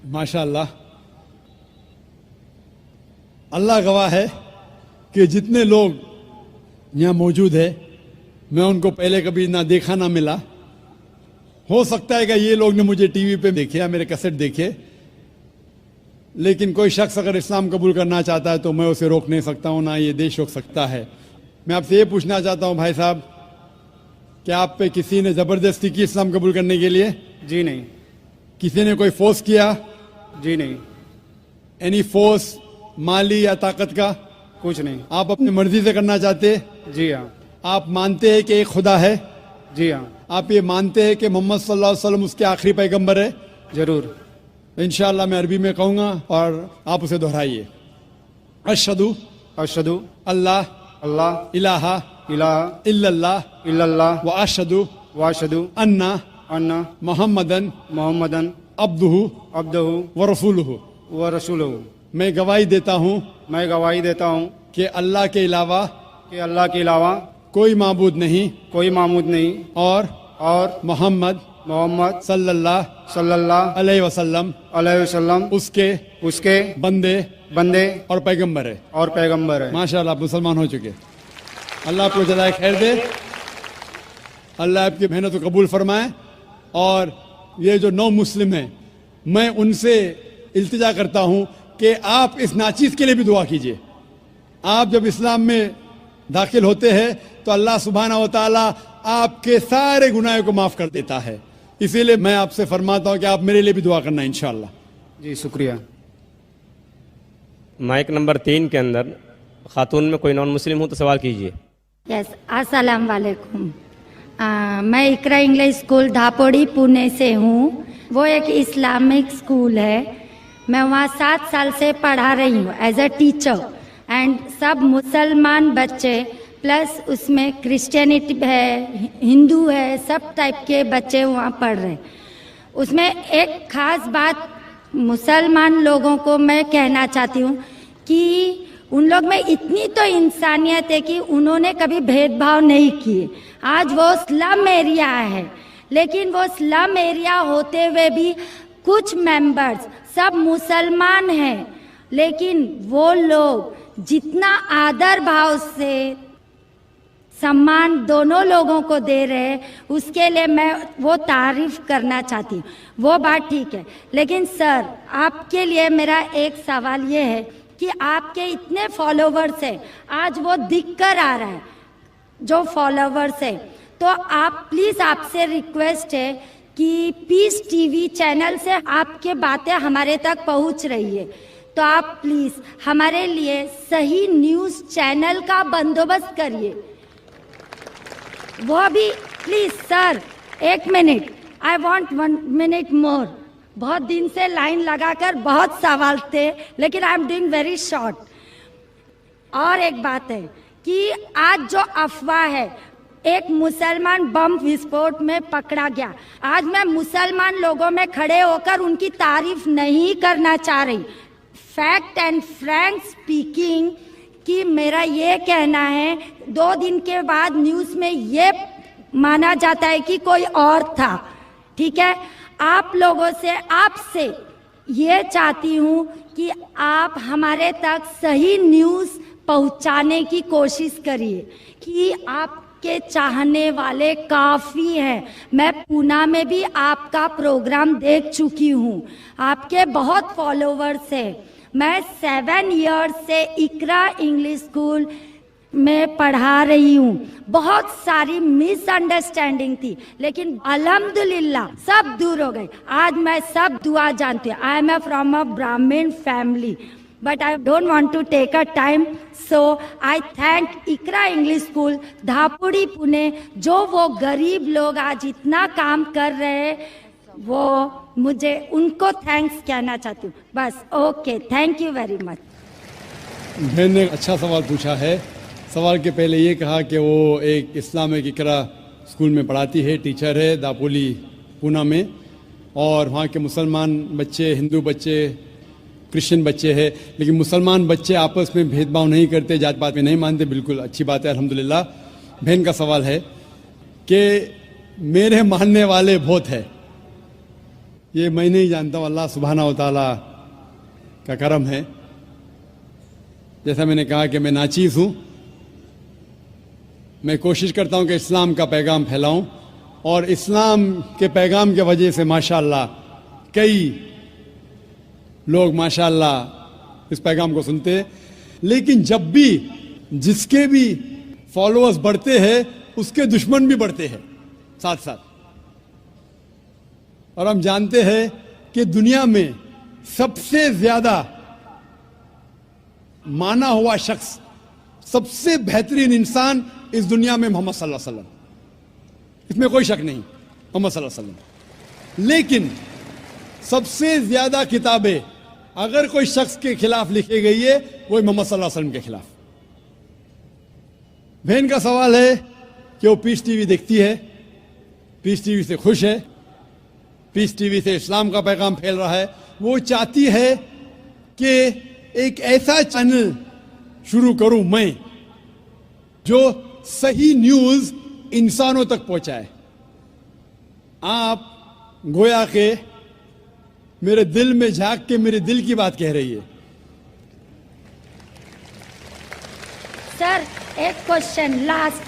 माशाअल्लाह, अल्लाह गवाह है कि जितने लोग यहाँ मौजूद है मैं उनको पहले कभी ना देखा ना मिला। हो सकता है कि ये लोग ने मुझे टीवी पे देखे या मेरे कैसेट देखे, लेकिन कोई शख्स अगर इस्लाम कबूल करना चाहता है तो मैं उसे रोक नहीं सकता हूँ, ना ये देश रोक सकता है। मैं आपसे ये पूछना चाहता हूँ भाई साहब, क्या आप पे किसी ने ज़बरदस्ती की इस्लाम कबूल करने के लिए? जी नहीं। किसी ने कोई फोर्स किया? जी नहीं। एनी फोर्स माली या ताकत का? कुछ नहीं। आप अपनी मर्जी से करना चाहते? जी हाँ। आप मानते हैं कि एक खुदा है? जी हाँ। आप ये मानते हैं कि मोहम्मद सल्लल्लाहु अलैहि वसल्लम उसके आखिरी पैगंबर है? जरूर। इंशाअल्लाह मैं अरबी में कहूँगा और आप उसे दोहराइए। अशहदु अशहदु अल्लाह अल्लाह इलाहा इलाहा इल्लल्लाह इल्लल्लाह व अशहदु व अशहदु अन्ना अन्ना मुहम्मदन मोहम्मदन अब्दुहु अब्दुहु व रसूलुहु। व रसूलुहु। मैं गवाही देता हूँ मैं गवाही देता हूँ कि अल्लाह के अलावा कि अल्लाह के अलावा कोई माबूद नहीं कोई मामूद नहीं और मोहम्मद मोहम्मद सल्लल्लाहु अलैहि वसल्लम उसके बंदे और पैगंबर है। माशाअल्लाह, आप मुसलमान हो चुके। अल्लाह आपको जज़ाए खैर दे, अल्लाह आपकी मेहनत को कबूल फरमाए। और ये जो नौ मुस्लिम हैं, मैं उनसे इल्तिजा करता हूँ कि आप इस नाचीज़ के लिए भी दुआ कीजिए। आप जब इस्लाम में दाखिल होते हैं तो अल्लाह सुब्हानहू व तआला आपके सारे गुनाहों को माफ़ कर देता है। इसीलिए मैं आपसे फरमाता हूँ कि आप मेरे लिए भी दुआ करना इंशाअल्लाह। जी शुक्रिया। माइक नंबर 3 के अंदर खातून में कोई नॉन मुस्लिम हो तो सवाल कीजिए। यस, अस्सलाम वालेकुम। मैं इकरा इंग्लिश स्कूल धापोड़ी पुणे से हूँ। वो एक इस्लामिक स्कूल है। मैं वहाँ 7 साल से पढ़ा रही हूँ एज अ टीचर। एंड सब मुसलमान बच्चे प्लस उसमें क्रिश्चियनिटी है, हिंदू है, सब टाइप के बच्चे वहाँ पढ़ रहे हैं। उसमें एक ख़ास बात मुसलमान लोगों को मैं कहना चाहती हूँ कि उन लोग में इतनी तो इंसानियत है कि उन्होंने कभी भेदभाव नहीं किए। आज वो स्लम एरिया है, लेकिन वो स्लम एरिया होते हुए भी कुछ मेंबर्स सब मुसलमान हैं, लेकिन वो लोग जितना आदर भाव से सम्मान दोनों लोगों को दे रहे हैं, उसके लिए मैं वो तारीफ करना चाहती हूँ। वो बात ठीक है, लेकिन सर आपके लिए मेरा एक सवाल ये है कि आपके इतने फॉलोवर्स हैं, आज वो दिख कर आ रहा है जो फॉलोवर्स है, तो आप प्लीज़ आपसे रिक्वेस्ट है कि पीस टीवी चैनल से आपके बातें हमारे तक पहुँच रही है, तो आप प्लीज़ हमारे लिए सही न्यूज़ चैनल का बंदोबस्त करिए। वो भी please sir, 1 minute, I want 1 minute मोर। बहुत दिन से लाइन लगाकर बहुत सवाल थे, लेकिन I am doing very short. और एक बात है कि आज जो अफवाह है, एक मुसलमान बम विस्फोट में पकड़ा गया। आज मैं मुसलमान लोगों में खड़े होकर उनकी तारीफ नहीं करना चाह रही। फैक्ट एंड फ्रैंक स्पीकिंग कि मेरा ये कहना है, 2 दिन के बाद न्यूज़ में ये माना जाता है कि कोई और था। ठीक है, आप लोगों से, आपसे ये चाहती हूँ कि आप हमारे तक सही न्यूज़ पहुँचाने की कोशिश करिए कि आपके चाहने वाले काफ़ी हैं। मैं पूना में भी आपका प्रोग्राम देख चुकी हूँ, आपके बहुत फॉलोवर्स हैं। मैं 7 इयर्स से इकरा इंग्लिश स्कूल में पढ़ा रही हूँ। बहुत सारी मिसअंडरस्टैंडिंग थी, लेकिन अल्हम्दुलिल्लाह सब दूर हो गई। आज मैं सब दुआ जानती हूँ। I am from a Brahmin family, but I don't want to take a time, so I thank Iqra English School Dhapudi Pune, जो वो गरीब लोग आज इतना काम कर रहे हैं, वो मुझे उनको थैंक्स कहना चाहती हूँ। बस, okay, thank you very much. बहन ने अच्छा सवाल पूछा है। सवाल के पहले ये कहा कि वो एक इस्लामिक इकरा स्कूल में पढ़ाती है, टीचर है दापोली पूना में, और वहाँ के मुसलमान बच्चे, हिंदू बच्चे, क्रिश्चियन बच्चे हैं, लेकिन मुसलमान बच्चे आपस में भेदभाव नहीं करते, जात पात में नहीं मानते। बिल्कुल अच्छी बात है, अल्हम्दुलिल्लाह। बहन का सवाल है कि मेरे मानने वाले बहुत है, یہ میں نہیں جانتا ہوں, اللہ سبحانہ و تعالیٰ کا کرم ہے. جیسا میں نے کہا کہ میں ناچیز ہوں, میں کوشش کرتا ہوں کہ اسلام کا پیغام پھیلاؤں, اور اسلام کے پیغام کی وجہ سے ماشاءاللہ کئی لوگ ماشاءاللہ اس پیغام کو سنتے ہیں. لیکن جب بھی جس کے بھی فالوورز بڑھتے ہیں اس کے دشمن بھی بڑھتے ہیں ساتھ ساتھ. اور ہم جانتے ہیں کہ دنیا میں سب سے زیادہ مانا ہوا شخص, سب سے بہترین انسان اس دنیا میں محمد صلی اللہ علیہ وسلم, اس میں کوئی شک نہیں, محمد صلی اللہ علیہ وسلم. لیکن سب سے زیادہ کتابیں اگر کوئی شخص کے خلاف لکھی گئی ہے وہ محمد صلی اللہ علیہ وسلم کے خلاف. بہن کا سوال ہے کہ وہ پیس ٹی وی دیکھتی ہے, پیس ٹی وی سے خوش ہے, پیس ٹی وی سے اسلام کا پیغام پھیل رہا ہے. وہ چاہتی ہے کہ ایک ایسا چینل شروع کروں میں جو صحیح نیوز انسانوں تک پہنچائے. آپ گویا کہ میرے دل میں جھانک کے میرے دل کی بات کہہ رہی ہے. سر ایک کوشچن لاسٹ,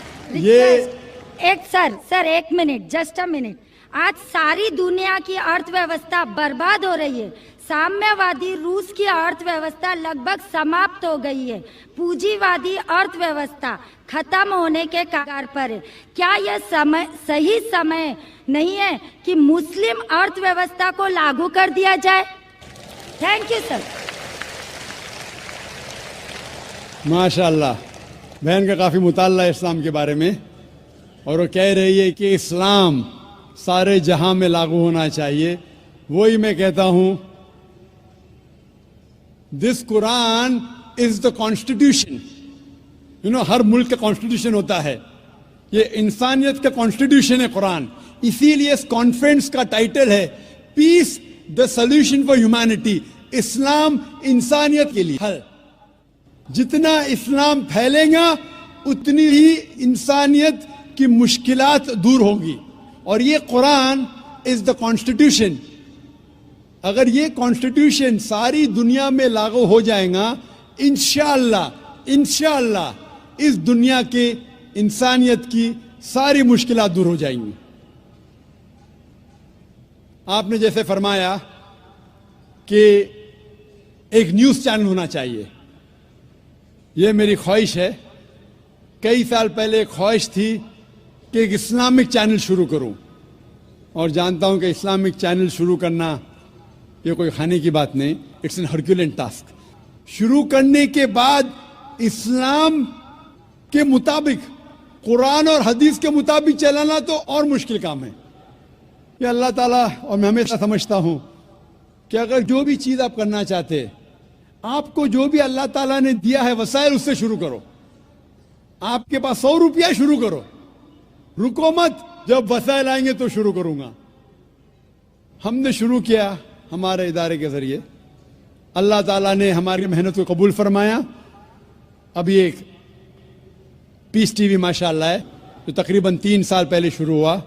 سر ایک منٹ, جسٹ اے منٹ. آج ساری دنیا کی ارتھ ویوستھا برباد ہو رہی ہے. سامنے وادی روس کی ارتھ ویوستھا لگ بھگ سماپت ہو گئی ہے. پونجی وادی ارتھ ویوستھا ختم ہونے کے کگار پر ہے. کیا یہ صحیح سمے نہیں ہے کہ مسلم ارتھ ویوستھا کو لاگو کر دیا جائے؟ Thank you sir. ماشاءاللہ بہن کا کافی مطالعہ ہے اسلام کے بارے میں, اور وہ کہہ رہی ہے کہ اسلام سارے جہاں میں لاگو ہونا چاہیے. وہی میں کہتا ہوں, دس قرآن از دا کانسٹیٹیوشن. ہر ملک کا کانسٹیٹیوشن ہوتا ہے, یہ انسانیت کا کانسٹیٹیوشن ہے قرآن. اسی لیے اس کانفرنس کا ٹائٹل ہے پیس دا سولوشن فار ہیومینٹی. اسلام انسانیت کے لیے حل. جتنا اسلام پھیلے گا اتنی ہی انسانیت کی مشکلات دور ہوگی. اور یہ قرآن از دا کانسٹیٹیوشن. اگر یہ کانسٹیٹیوشن ساری دنیا میں لاگو ہو جائے گا, انشاءاللہ اس دنیا کے انسانیت کی ساری مشکلات دور ہو جائیں گی. آپ نے جیسے فرمایا کہ ایک نیوز چینل ہونا چاہیے, یہ میری خواہش ہے. کئی سال پہلے ایک خواہش تھی کہ ایک اسلامک چینل شروع کروں, اور جانتا ہوں کہ اسلامک چینل شروع کرنا یہ کوئی کھانے کی بات نہیں, اٹس این ہرکیولین ٹاسک. شروع کرنے کے بعد اسلام کے مطابق, قرآن اور حدیث کے مطابق چلانا تو اور مشکل کام ہے. یہ اللہ تعالیٰ, اور میں ہمیشہ سمجھتا ہوں کہ اگر جو بھی چیز آپ کرنا چاہتے, آپ کو جو بھی اللہ تعالیٰ نے دیا ہے وسائل, اس سے شروع کرو. آپ کے پاس 100 روپیہ, شروع کرو, رکو مت. جب وسائل آئیں گے تو شروع کروں گا. ہم نے شروع کیا ہمارے ادارے کے ذریعے, اللہ تعالیٰ نے ہماری محنت کو قبول فرمایا. ابھی ایک پیس ٹی وی ماشاءاللہ ہے جو تقریباً 3 سال پہلے شروع ہوا,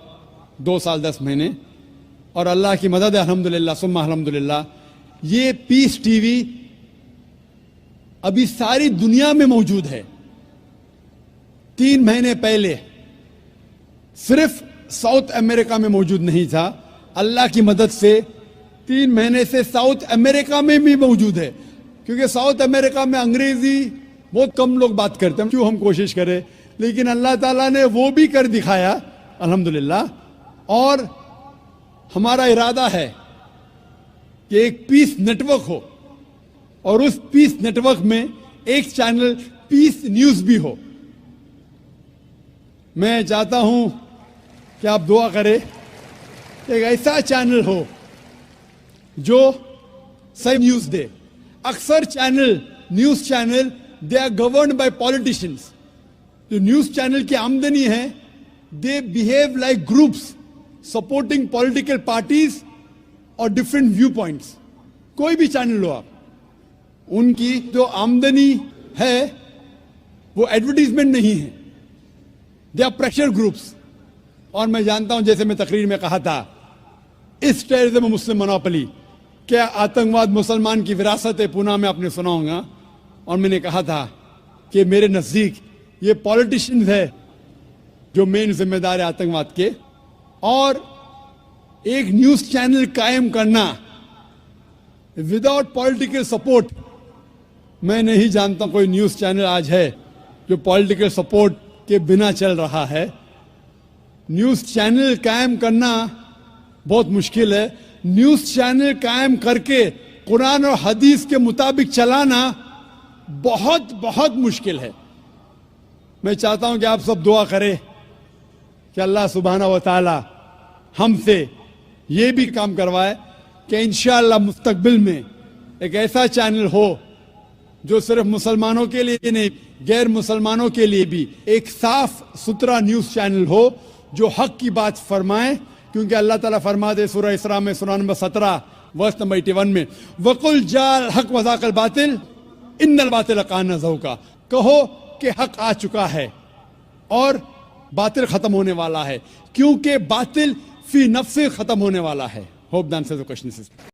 2 سال 10 مہینے, اور اللہ کی مدد ہے الحمدللہ ثم الحمدللہ. یہ پیس ٹی وی ابھی ساری دنیا میں موجود ہے. 3 مہینے پہلے صرف ساؤتھ امریکہ میں موجود نہیں تھا. اللہ کی مدد سے 3 مہینے سے ساؤتھ امریکہ میں بھی موجود ہے, کیونکہ ساؤتھ امریکہ میں انگریزی بہت کم لوگ بات کرتے ہیں. کیوں ہم کوشش کریں, لیکن اللہ تعالیٰ نے وہ بھی کر دکھایا الحمدللہ. اور ہمارا ارادہ ہے کہ ایک پیس نیٹ ورک ہو, اور اس پیس نیٹ ورک میں ایک چینل پیس نیوز بھی ہو. میں چاہتا ہوں کہ آپ دعا کریں, ایک ایسا چینل ہو جو صحیح نیوز دے. اکثر news channel they are governed by politicians. جو نیوز چینل کی آمدنی ہے, they behave like groups supporting political parties اور ڈفرینٹ ویو پوائنٹس. کوئی بھی چینل لو آپ, ان کی جو آمدنی ہے وہ ایڈورٹیزمنٹ نہیں ہے, دے آر پریشر گروپس. اور میں جانتا ہوں, جیسے میں تقریر میں کہا تھا, इस टेररिज्म मुस्लिम मोनोपोली, क्या आतंकवाद मुसलमान की विरासत है, पुनः मैं आपने सुना होगा। और मैंने कहा था कि मेरे नज़दीक ये पॉलिटिशियंस है जो मेन जिम्मेदार है आतंकवाद के, और एक न्यूज़ चैनल कायम करना विदाउट पॉलिटिकल सपोर्ट, मैं नहीं जानता कोई न्यूज़ चैनल आज है जो पॉलिटिकल सपोर्ट के बिना चल रहा है। न्यूज़ चैनल कायम करना बहुत मुश्किल है। न्यूज़ चैनल कायम करके कुरान और हदीस के मुताबिक चलाना बहुत बहुत मुश्किल है। मैं चाहता हूं कि आप सब दुआ करें कि अल्लाह सुब्हाना व तआला हमसे ये भी काम करवाए कि इंशाअल्लाह मुस्तकबिल में एक ऐसा चैनल हो जो सिर्फ मुसलमानों के लिए नहीं, गैर मुसलमानों के लिए भी एक साफ सुथरा न्यूज़ चैनल हो जो हक की बात फरमाए। क्योंकि अल्लाह ताला फरमाते सूरह इसरा में, सूरह नंबर 17 वर्स नंबर 81 में, वकुल जाल हक वज़ाकल बातिल इन्नल बातिल कान ज़हूका, कहो कि हक आ चुका है और बातिल खत्म होने वाला है, क्योंकि बातिल फी नफ्से खत्म होने वाला है। Hope the answer the question is